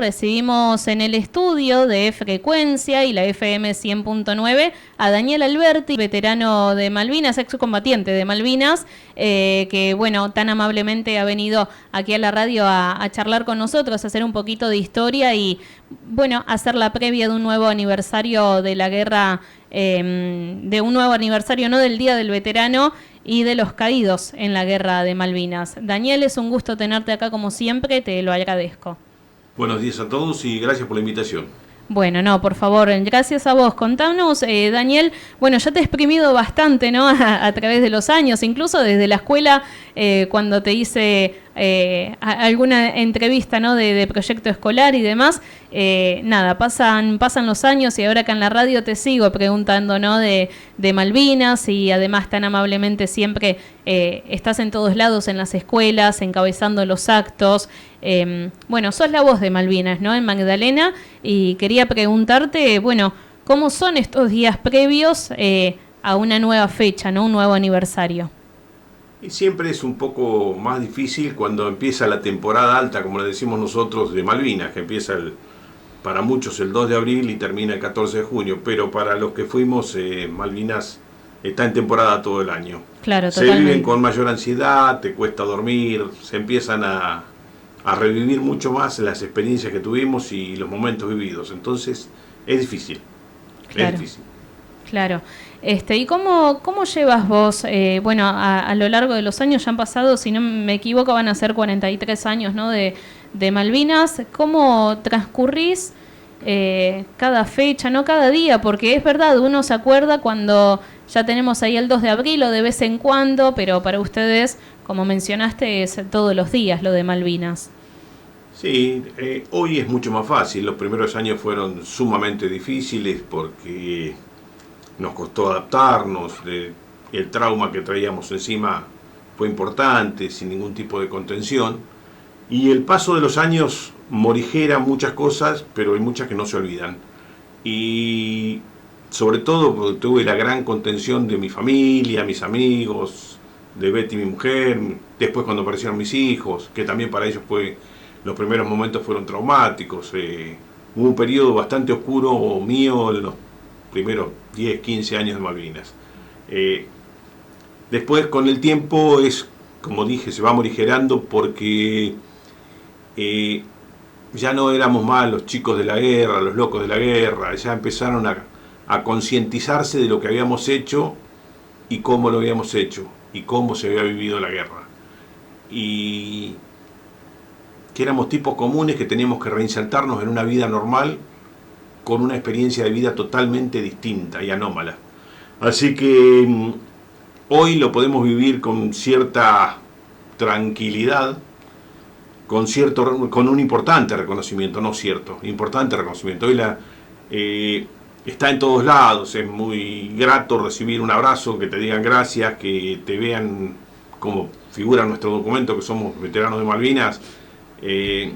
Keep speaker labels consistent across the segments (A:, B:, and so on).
A: Recibimos en el estudio de Frecuencia y la FM 100.9 a Daniel Alberti, veterano de Malvinas, excombatiente de Malvinas, que bueno, tan amablemente ha venido aquí a la radio a charlar con nosotros, a hacer un poquito de historia y bueno, hacer la previa de un nuevo aniversario de la guerra, de un nuevo aniversario, no del Día del Veterano y de los caídos en la guerra de Malvinas. Daniel, es un gusto tenerte acá como siempre, te lo agradezco.
B: Buenos días a todos y gracias por la invitación.
A: Bueno, no, por favor, gracias a vos. Contanos, Daniel, bueno, ya te he exprimido bastante, ¿no? A través de los años, incluso desde la escuela, cuando te hice alguna entrevista, ¿no? De proyecto escolar y demás. Nada, pasan los años y ahora acá en la radio te sigo preguntando, ¿no? De Malvinas y además tan amablemente siempre estás en todos lados, en las escuelas, encabezando los actos. Bueno, sos la voz de Malvinas, ¿no? En Magdalena, y quería preguntarte, bueno, ¿cómo son estos días previos a una nueva fecha, ¿no? Un nuevo aniversario?
B: Y siempre es un poco más difícil cuando empieza la temporada alta, como le decimos nosotros, de Malvinas, que empieza para muchos el 2 de abril y termina el 14 de junio, pero para los que fuimos, Malvinas está en temporada todo el año.
A: Claro, totalmente.
B: Se viven con mayor ansiedad, te cuesta dormir, se empiezan a revivir mucho más las experiencias que tuvimos y los momentos vividos. Entonces, es difícil.
A: Claro.
B: Es difícil.
A: Claro. ¿Y cómo llevas vos? Bueno, a lo largo de los años ya han pasado, si no me equivoco, van a ser 43 años, ¿no? de Malvinas. ¿Cómo transcurrís cada fecha, no cada día? Porque es verdad, uno se acuerda cuando ya tenemos ahí el 2 de abril o de vez en cuando, pero para ustedes, como mencionaste, es todos los días lo de Malvinas.
B: Sí, hoy es mucho más fácil. Los primeros años fueron sumamente difíciles porque nos costó adaptarnos. El trauma que traíamos encima fue importante, sin ningún tipo de contención. Y el paso de los años morigera muchas cosas, pero hay muchas que no se olvidan. Y sobre todo porque tuve la gran contención de mi familia, mis amigos, de Betty, mi mujer, después cuando aparecieron mis hijos, que también para ellos los primeros momentos fueron traumáticos. Hubo un periodo bastante oscuro mío en los primeros 10, 15 años de Malvinas. Después, con el tiempo, como dije, se va morigerando porque ya no éramos más los chicos de la guerra, los locos de la guerra, ya empezaron a concientizarse de lo que habíamos hecho y cómo lo habíamos hecho y cómo se había vivido la guerra. Y que éramos tipos comunes que teníamos que reinsertarnos en una vida normal con una experiencia de vida totalmente distinta y anómala. Así que hoy lo podemos vivir con cierta tranquilidad, con un importante reconocimiento, importante reconocimiento. Hoy está en todos lados, es muy grato recibir un abrazo, que te digan gracias, que te vean como figura en nuestro documento que somos veteranos de Malvinas, que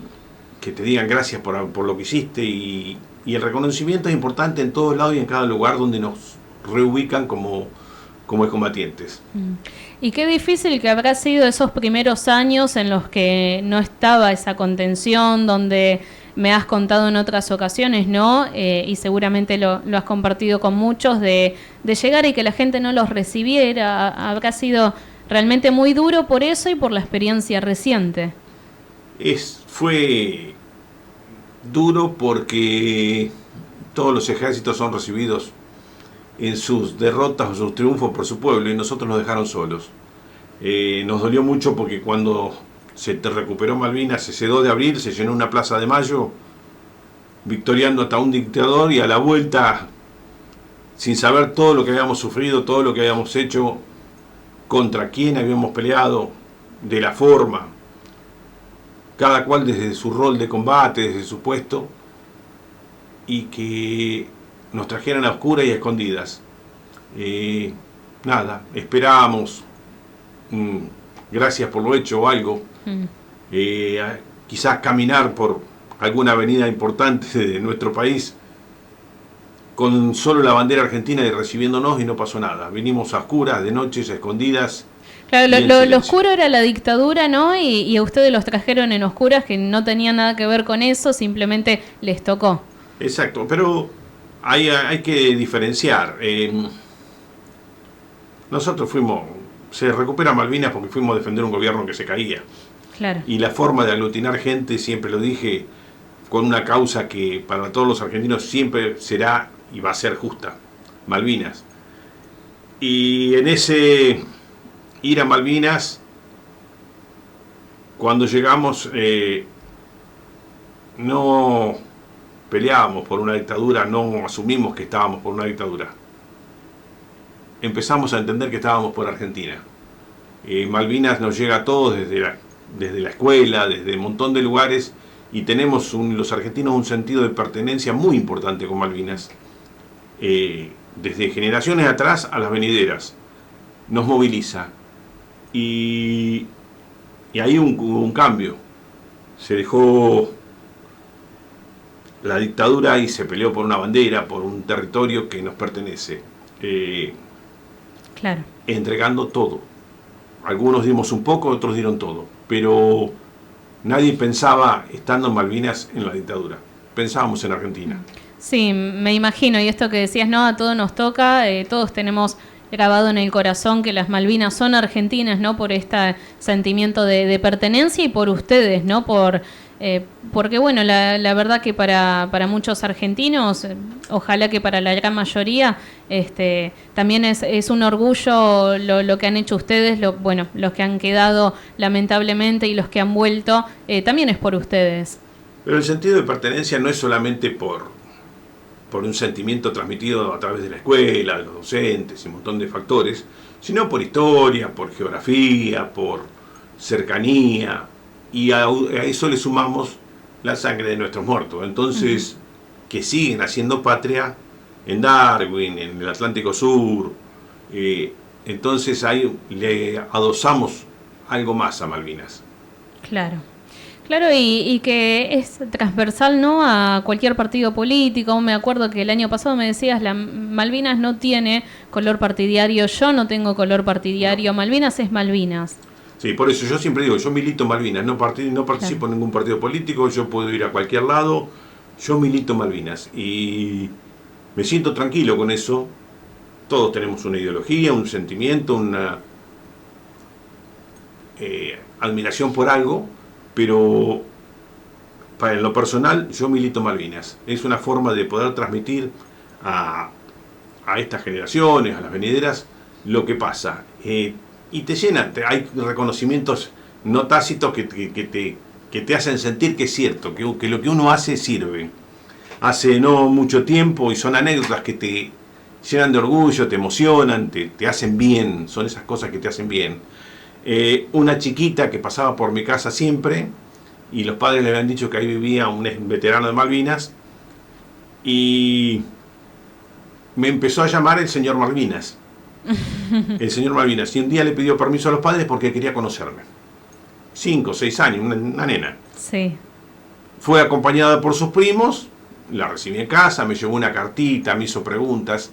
B: te digan gracias por lo que hiciste y el reconocimiento es importante en todos lados y en cada lugar donde nos reubican como excombatientes.
A: Y qué difícil que habrá sido esos primeros años en los que no estaba esa contención, donde me has contado en otras ocasiones, ¿no? Y seguramente lo has compartido con muchos, de llegar y que la gente no los recibiera. Habrá sido realmente muy duro por eso y por la experiencia reciente.
B: Fue duro porque todos los ejércitos son recibidos en sus derrotas o sus triunfos por su pueblo y nosotros nos dejaron solos. Nos dolió mucho porque cuando se recuperó Malvinas, ese 2 de abril se llenó una plaza de Mayo victoriando hasta un dictador, y a la vuelta, sin saber todo lo que habíamos sufrido, todo lo que habíamos hecho, contra quién habíamos peleado, de la forma, cada cual desde su rol de combate, desde su puesto, y que nos trajeran a oscuras y a escondidas. Nada, esperábamos, gracias por lo hecho o algo, quizás caminar por alguna avenida importante de nuestro país con solo la bandera argentina y recibiéndonos, y no pasó nada. Vinimos a oscuras, de noches, a escondidas,
A: Claro,
B: y el
A: lo
B: silencio.
A: oscuro era la dictadura, ¿no? Y a ustedes los trajeron en oscuras que no tenían nada que ver con eso, simplemente les tocó.
B: Exacto, pero hay que diferenciar. Nosotros se recupera Malvinas porque fuimos a defender un gobierno que se caía.
A: Claro.
B: Y la forma de aglutinar gente, siempre lo dije, con una causa que para todos los argentinos siempre será y va a ser justa, Malvinas. Y en ese ir a Malvinas, cuando llegamos, no peleábamos por una dictadura, no asumimos que estábamos por una dictadura. Empezamos a entender que estábamos por Argentina. Malvinas nos llega a todos desde la escuela, desde un montón de lugares, y tenemos los argentinos un sentido de pertenencia muy importante con Malvinas. Desde generaciones atrás a las venideras. Nos moviliza. Y ahí hubo un cambio. Se dejó la dictadura y se peleó por una bandera, por un territorio que nos pertenece.
A: Claro.
B: Entregando todo. Algunos dimos un poco, otros dieron todo. Pero nadie pensaba, estando en Malvinas, en la dictadura. Pensábamos en Argentina.
A: Sí, me imagino. Y esto que decías, no, a todos nos toca, todos tenemos grabado en el corazón que las Malvinas son argentinas, ¿no? Por este sentimiento de pertenencia y por ustedes, ¿no? Porque bueno, la verdad que para muchos argentinos, ojalá que para la gran mayoría, también es un orgullo lo que han hecho ustedes, los que han quedado lamentablemente y los que han vuelto, también es por ustedes.
B: Pero el sentido de pertenencia no es solamente por un sentimiento transmitido a través de la escuela, de los docentes y un montón de factores, sino por historia, por geografía, por cercanía, y a eso le sumamos la sangre de nuestros muertos. Entonces, que siguen haciendo patria en Darwin, en el Atlántico Sur. Entonces ahí le adosamos algo más a Malvinas.
A: Claro. Claro, y que es transversal, ¿no?, a cualquier partido político. Me acuerdo que el año pasado me decías, Malvinas no tiene color partidario, yo no tengo color partidario, Malvinas es Malvinas.
B: Sí, por eso yo siempre digo, yo milito Malvinas, no participo en ningún partido político, yo puedo ir a cualquier lado, yo milito Malvinas. Y me siento tranquilo con eso. Todos tenemos una ideología, un sentimiento, una admiración por algo, pero en lo personal yo milito Malvinas. Es una forma de poder transmitir a estas generaciones, a las venideras, lo que pasa. Y te llena, hay reconocimientos no tácitos que te hacen sentir que es cierto, que lo que uno hace sirve. Hace no mucho tiempo, y son anécdotas que te llenan de orgullo, te emocionan, te hacen bien, son esas cosas que te hacen bien. Una chiquita que pasaba por mi casa siempre, y los padres le habían dicho que ahí vivía un veterano de Malvinas, y me empezó a llamar el señor Malvinas. El señor Malvinas. Y un día le pidió permiso a los padres porque quería conocerme. 5 o 6 años, una nena.
A: Sí.
B: Fue acompañada por sus primos, la recibí en casa, me llevó una cartita, me hizo preguntas.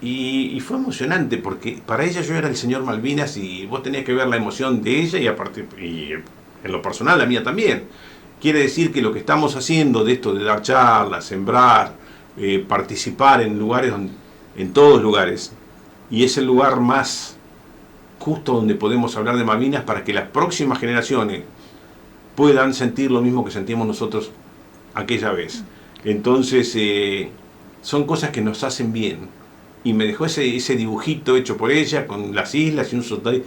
B: Y fue emocionante porque para ella yo era el señor Malvinas y vos tenías que ver la emoción de ella y aparte, y en lo personal la mía también. Quiere decir que lo que estamos haciendo de esto de dar charlas, sembrar, participar en lugares, en todos lugares, y es el lugar más justo donde podemos hablar de Malvinas para que las próximas generaciones puedan sentir lo mismo que sentimos nosotros aquella vez. Entonces son cosas que nos hacen bien. Y me dejó ese dibujito hecho por ella con las islas y un soldado,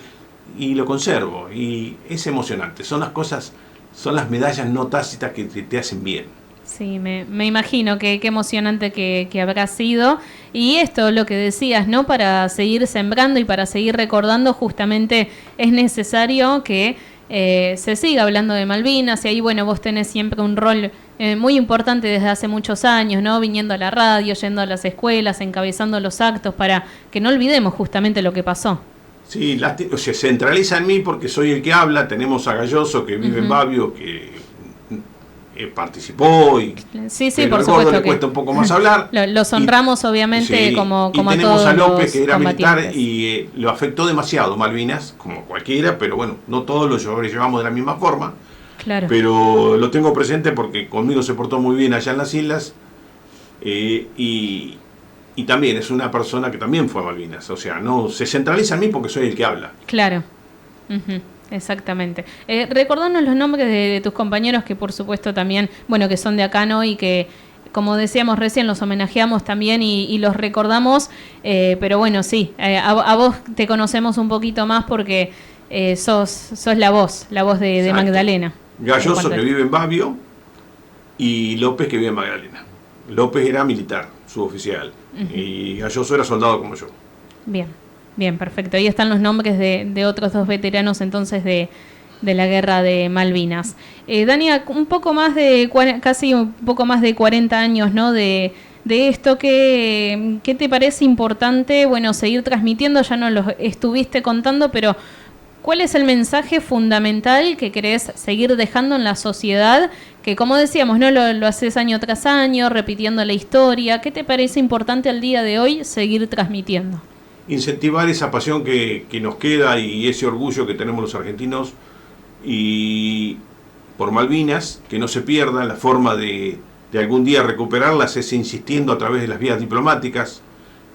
B: y lo conservo, y es emocionante. Son las cosas, son las medallas no tácitas que te hacen bien.
A: Sí, me imagino qué emocionante que habrá sido. Y esto, lo que decías, ¿no? Para seguir sembrando y para seguir recordando, justamente es necesario que se siga hablando de Malvinas. Y ahí, bueno, vos tenés siempre un rol muy importante desde hace muchos años, ¿no? Viniendo a la radio, yendo a las escuelas, encabezando los actos para que no olvidemos justamente lo que pasó.
B: Sí, o sea, centraliza en mí porque soy el que habla. Tenemos a Galloso, que vive en Babio, que participó y
A: sí,
B: pero
A: por
B: al
A: supuesto
B: gordo le
A: que
B: cuesta un poco más hablar.
A: Los honramos obviamente
B: sí,
A: como
B: y
A: a
B: tenemos
A: todos
B: a López,
A: los
B: que era militar
A: combatientes.
B: y lo afectó demasiado Malvinas, como cualquiera, pero bueno, no todos lo llevamos de la misma forma.
A: Claro.
B: Pero lo tengo presente porque conmigo se portó muy bien allá en las islas, y también es una persona que también fue a Malvinas, o sea, no se centraliza en mí porque soy el que habla.
A: Claro. Uh-huh. Exactamente. Recordanos los nombres de tus compañeros que por supuesto también, bueno, que son de acá, ¿no? Y que, como decíamos recién, los homenajeamos también y los recordamos, pero bueno, sí, a vos te conocemos un poquito más porque sos la voz de Magdalena.
B: Galloso, que vive en Babio, y López, que vive en Magdalena. López era militar, suboficial, y Galloso era soldado como yo.
A: Bien, perfecto. Ahí están los nombres de otros 2 veteranos entonces de la guerra de Malvinas. Dania, un poco más casi un poco más de 40 años, ¿no? De esto, ¿qué te parece importante, bueno, seguir transmitiendo? Ya nos lo estuviste contando, pero ¿cuál es el mensaje fundamental que querés seguir dejando en la sociedad? Que, como decíamos, ¿no? Lo haces año tras año, repitiendo la historia. ¿Qué te parece importante al día de hoy seguir transmitiendo?
B: Incentivar esa pasión que nos queda y ese orgullo que tenemos los argentinos y por Malvinas, que no se pierda. La forma de algún día recuperarlas es insistiendo a través de las vías diplomáticas,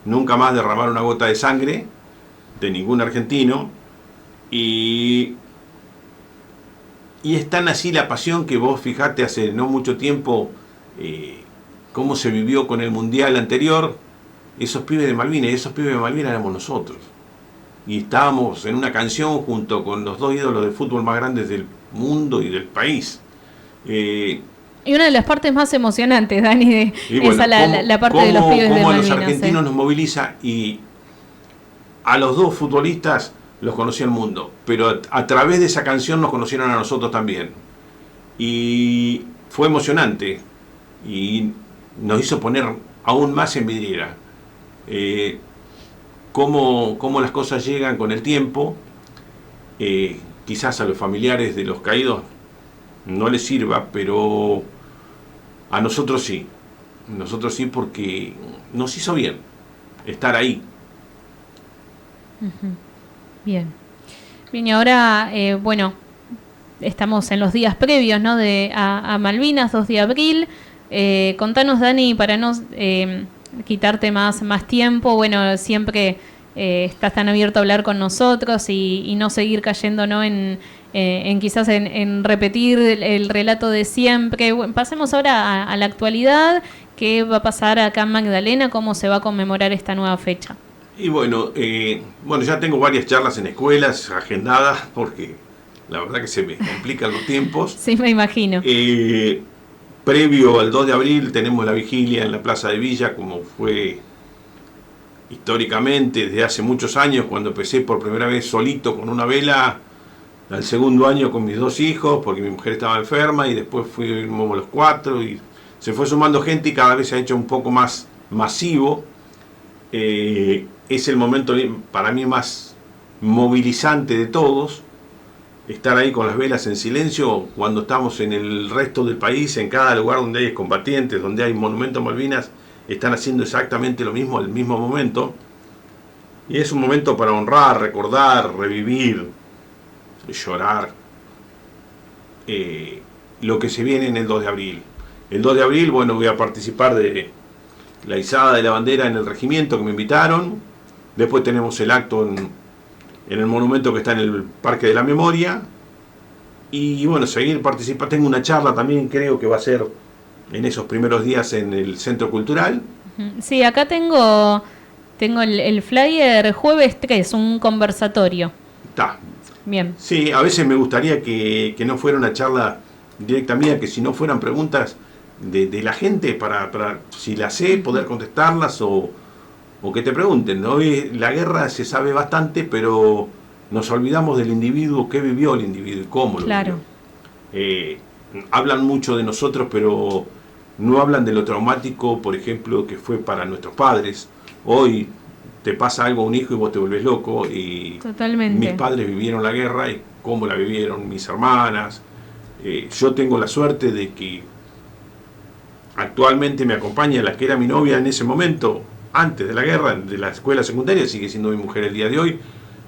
B: nunca más derramar una gota de sangre de ningún argentino, y es tan así la pasión que vos fijate hace no mucho tiempo cómo se vivió con el mundial anterior. Esos pibes de Malvinas éramos nosotros. Y estábamos en una canción junto con los 2 ídolos de fútbol más grandes del mundo y del país.
A: Y una de las partes más emocionantes, Dani,
B: bueno,
A: la parte de los pibes de Malvinas.
B: Cómo a los argentinos nos moviliza, y a los 2 futbolistas los conocía el mundo, pero a través de esa canción nos conocieron a nosotros también. Y fue emocionante y nos hizo poner aún más en vidriera. Cómo las cosas llegan con el tiempo. Quizás a los familiares de los caídos no les sirva, pero a nosotros sí. Nosotros sí, porque nos hizo bien estar ahí.
A: Bien, y ahora, bueno, estamos en los días previos, ¿no? a Malvinas, 2 de abril. Contanos, Dani, para no quitarte más tiempo, bueno, siempre estás tan abierto a hablar con nosotros y no seguir cayendo, ¿no? Quizás en repetir el relato de siempre. Bueno, pasemos ahora a la actualidad. ¿Qué va a pasar acá en Magdalena? ¿Cómo se va a conmemorar esta nueva fecha?
B: Y bueno, ya tengo varias charlas en escuelas agendadas, porque la verdad que se me complican los tiempos.
A: Sí, me imagino.
B: Previo al 2 de abril tenemos la vigilia en la Plaza de Villa, como fue históricamente desde hace muchos años, cuando empecé por primera vez solito con una vela, al segundo año con mis 2 hijos, porque mi mujer estaba enferma, y después fuimos los 4, y se fue sumando gente y cada vez se ha hecho un poco más masivo. Es el momento para mí más movilizante de todos, estar ahí con las velas en silencio, cuando estamos en el resto del país, en cada lugar donde hay combatientes, donde hay monumentos Malvinas, están haciendo exactamente lo mismo al mismo momento. Y es un momento para honrar, recordar, revivir, llorar lo que se viene en el 2 de abril. El 2 de abril, bueno, voy a participar de la izada de la bandera en el regimiento, que me invitaron. Después tenemos el acto en el monumento que está en el Parque de la Memoria. Y bueno, seguir participando. Tengo una charla también, creo que va a ser en esos primeros días en el Centro Cultural.
A: Sí, acá tengo el flyer jueves 3, un conversatorio.
B: Está.
A: Bien.
B: Sí, a veces me gustaría que no fuera una charla directa mía, que si no fueran preguntas de la gente para si las sé, poder contestarlas o que te pregunten. Hoy la guerra se sabe bastante, pero nos olvidamos del individuo, qué vivió el individuo y cómo lo vivió. Hablan mucho de nosotros, pero no hablan de lo traumático, por ejemplo, que fue para nuestros padres. Hoy te pasa algo a un hijo y vos te volvés loco, y
A: totalmente.
B: Mis padres vivieron la guerra y cómo la vivieron, mis hermanas, Yo tengo la suerte de que actualmente me acompaña la que era mi novia en ese momento, antes de la guerra, de la escuela secundaria, sigue siendo mi mujer el día de hoy,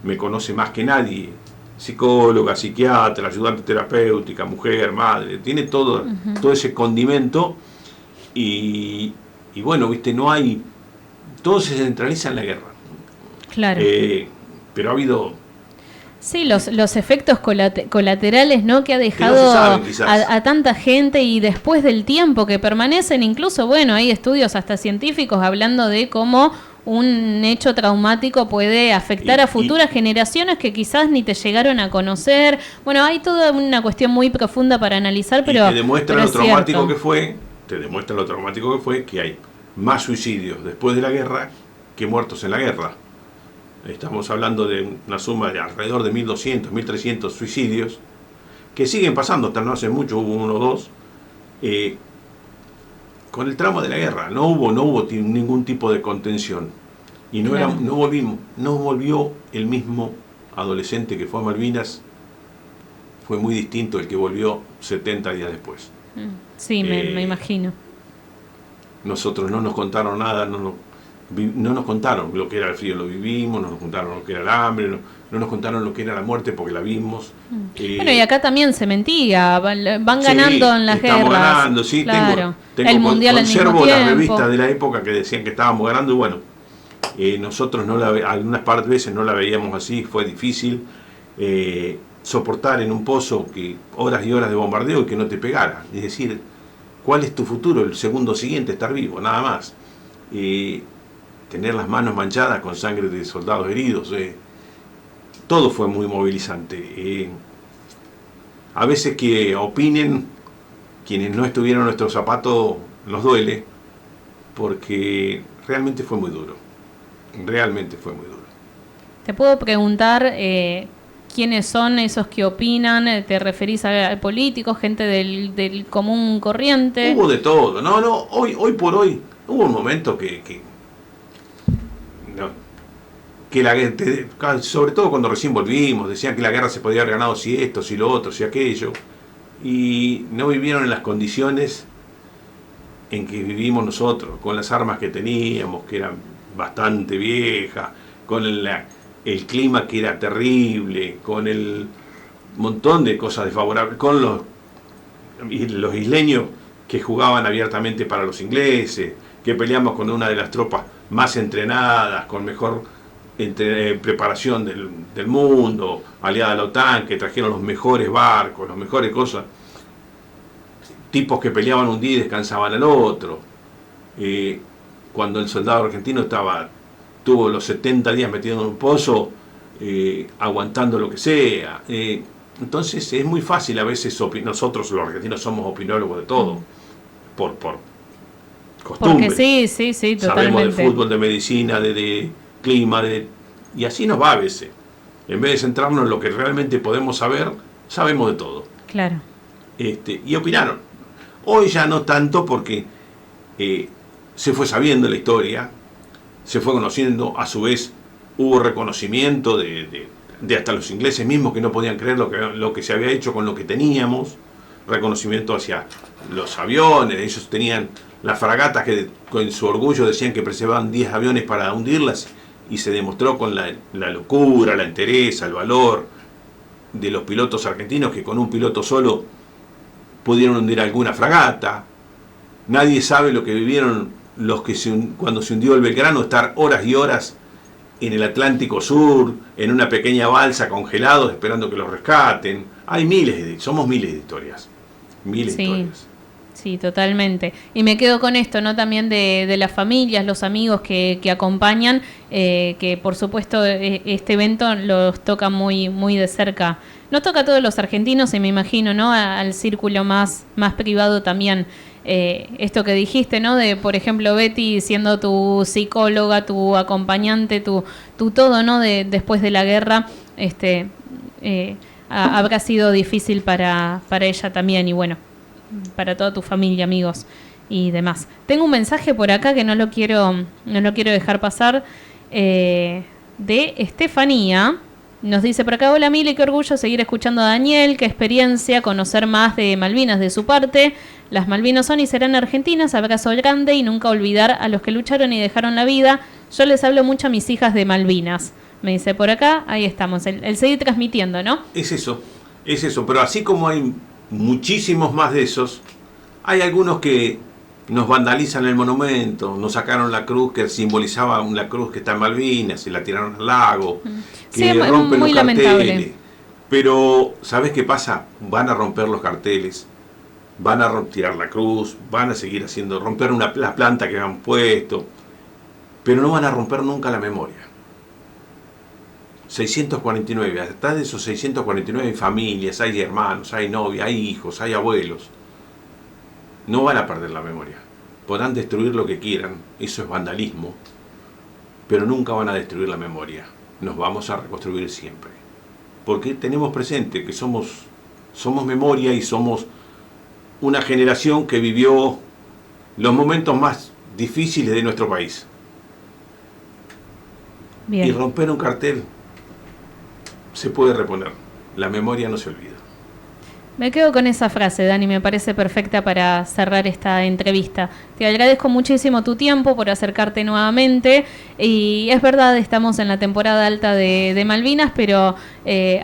B: me conoce más que nadie, psicóloga, psiquiatra, ayudante terapéutica, mujer, madre, tiene todo ese condimento y bueno, viste, no hay, todo se centraliza en la guerra.
A: Claro.
B: Pero ha habido...
A: Sí, los efectos colaterales, ¿no?, que ha dejado
B: no se saben,
A: a tanta gente, y después del tiempo que permanecen, incluso, bueno, hay estudios hasta científicos hablando de cómo un hecho traumático puede afectar a futuras generaciones que quizás ni te llegaron a conocer. Bueno, hay toda una cuestión muy profunda para analizar, pero...
B: te demuestra lo traumático que fue, que hay más suicidios después de la guerra que muertos en la guerra. Estamos hablando de una suma de alrededor de 1.200, 1.300 suicidios, que siguen pasando, hasta no hace mucho hubo uno o dos, con el trauma de la guerra. No hubo ningún tipo de contención. Y no volvió el mismo adolescente que fue a Malvinas, fue muy distinto el que volvió 70 días después.
A: Sí, me imagino.
B: Nosotros no nos contaron nada, no nos contaron lo que era el frío, lo vivimos, no nos contaron lo que era el hambre, no nos contaron lo que era la muerte porque la vimos.
A: Bueno, y acá también se mentía, van ganando en las guerras.
B: Estamos ganando, sí,
A: claro.
B: Tengo
A: el mundial al mismo tiempo.
B: Conservo las revistas de la época que decían que estábamos ganando y bueno, nosotros algunas veces no la veíamos así, fue difícil soportar en un pozo que horas y horas de bombardeo y que no te pegara. Es decir, ¿cuál es tu futuro? El segundo siguiente, estar vivo, nada más. Tener las manos manchadas con sangre de soldados heridos, todo fue muy movilizante. A veces que opinen quienes no estuvieron en nuestro zapato nos duele, porque realmente fue muy duro,
A: Te puedo preguntar quiénes son esos que opinan. ¿Te referís a políticos, gente del común corriente?
B: Hubo de todo, hoy por hoy hubo un momento que la gente, sobre todo cuando recién volvimos, decían que la guerra se podía haber ganado si esto, si lo otro, si aquello, y no vivieron en las condiciones en que vivimos nosotros, con las armas que teníamos, que eran bastante viejas, con el clima que era terrible, con el montón de cosas desfavorables, con los isleños que jugaban abiertamente para los ingleses, que peleamos con una de las tropas más entrenadas, con mejor preparación del mundo, aliada a la OTAN, que trajeron los mejores barcos, las mejores cosas, tipos que peleaban un día y descansaban al otro. Cuando el soldado argentino tuvo los 70 días metido en un pozo, aguantando lo que sea. Entonces es muy fácil a veces, nosotros los argentinos somos opinólogos de todo, por costumbre.
A: Porque sí, totalmente.
B: Sabemos de fútbol, de medicina, de clima, y así nos va a veces. En vez de centrarnos en lo que realmente podemos saber, sabemos de todo.
A: Claro.
B: Y opinaron. Hoy ya no tanto porque se fue sabiendo la historia, se fue conociendo, a su vez hubo reconocimiento de hasta los ingleses mismos que no podían creer lo que se había hecho con lo que teníamos, reconocimiento hacia los aviones. Ellos tenían las fragatas que con su orgullo decían que precisaban 10 aviones para hundirlas, y se demostró con la locura, la entereza, el valor de los pilotos argentinos, que con un piloto solo pudieron hundir alguna fragata. Nadie sabe lo que vivieron los que cuando se hundió el Belgrano, estar horas y horas en el Atlántico Sur, en una pequeña balsa, congelados, esperando que los rescaten. Hay somos miles de historias. Miles de historias.
A: Sí, totalmente. Y me quedo con esto, ¿no? También de las familias, los amigos que acompañan, que por supuesto este evento los toca muy, muy de cerca. Nos toca a todos los argentinos y me imagino, ¿no? Al círculo más privado también. Esto que dijiste, ¿no? De, por ejemplo, Betty siendo tu psicóloga, tu acompañante, tu todo, ¿no? Después de la guerra, habrá sido difícil para ella también, y bueno, para toda tu familia, amigos y demás. Tengo un mensaje por acá que no lo quiero dejar pasar, de Estefanía, Nos dice por acá, hola Mili, qué orgullo seguir escuchando a Daniel, qué experiencia conocer más de Malvinas de su parte. Las Malvinas son y serán argentinas, abrazo grande y nunca olvidar a los que lucharon y dejaron la vida. Yo les hablo mucho a mis hijas de Malvinas. Me dice por acá, ahí estamos, el seguir transmitiendo, ¿no?
B: Es eso, pero así como hay muchísimos más de esos, hay algunos que nos vandalizan el monumento, nos sacaron la cruz que simbolizaba la cruz que está en Malvinas y la tiraron al lago, que
A: sí,
B: rompen
A: muy
B: los carteles.
A: lamentable.
B: Pero, ¿sabes qué pasa? Van a romper los carteles, van a tirar la cruz, van a seguir haciendo, romper la planta que han puesto, pero no van a romper nunca la memoria. 649, atrás de esos 649 hay familias, hay hermanos, hay novias, hay hijos, hay abuelos. No van a perder la memoria. Podrán destruir lo que quieran, eso es vandalismo, pero nunca van a destruir la memoria. Nos vamos a reconstruir siempre. Porque tenemos presente que somos memoria y somos una generación que vivió los momentos más difíciles de nuestro país.
A: Bien.
B: Y romper un cartel se puede reponer. La memoria no se olvida.
A: Me quedo con esa frase, Dani, me parece perfecta para cerrar esta entrevista. Te agradezco muchísimo tu tiempo por acercarte nuevamente y es verdad, estamos en la temporada alta de Malvinas, pero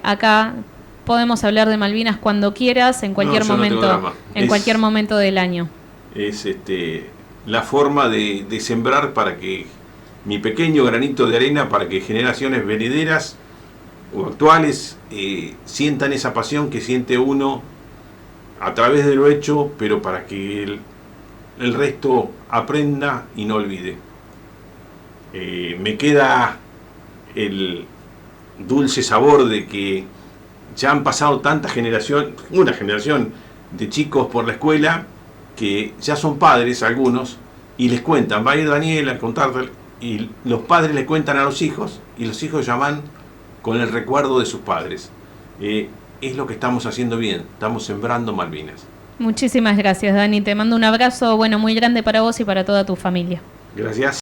A: acá podemos hablar de Malvinas cuando quieras, en cualquier momento, cualquier momento del año.
B: Es la forma de sembrar para que mi pequeño granito de arena, para que generaciones venideras o actuales sientan esa pasión que siente uno a través de lo hecho, pero para que el resto aprenda y no olvide. Me queda el dulce sabor de que ya han pasado una generación de chicos por la escuela que ya son padres algunos y les cuentan, va a ir Daniel a contarte, y los padres le cuentan a los hijos y los hijos llaman con el recuerdo de sus padres. Es lo que estamos haciendo bien, estamos sembrando Malvinas.
A: Muchísimas gracias, Dani. Te mando un abrazo, muy grande para vos y para toda tu familia.
B: Gracias.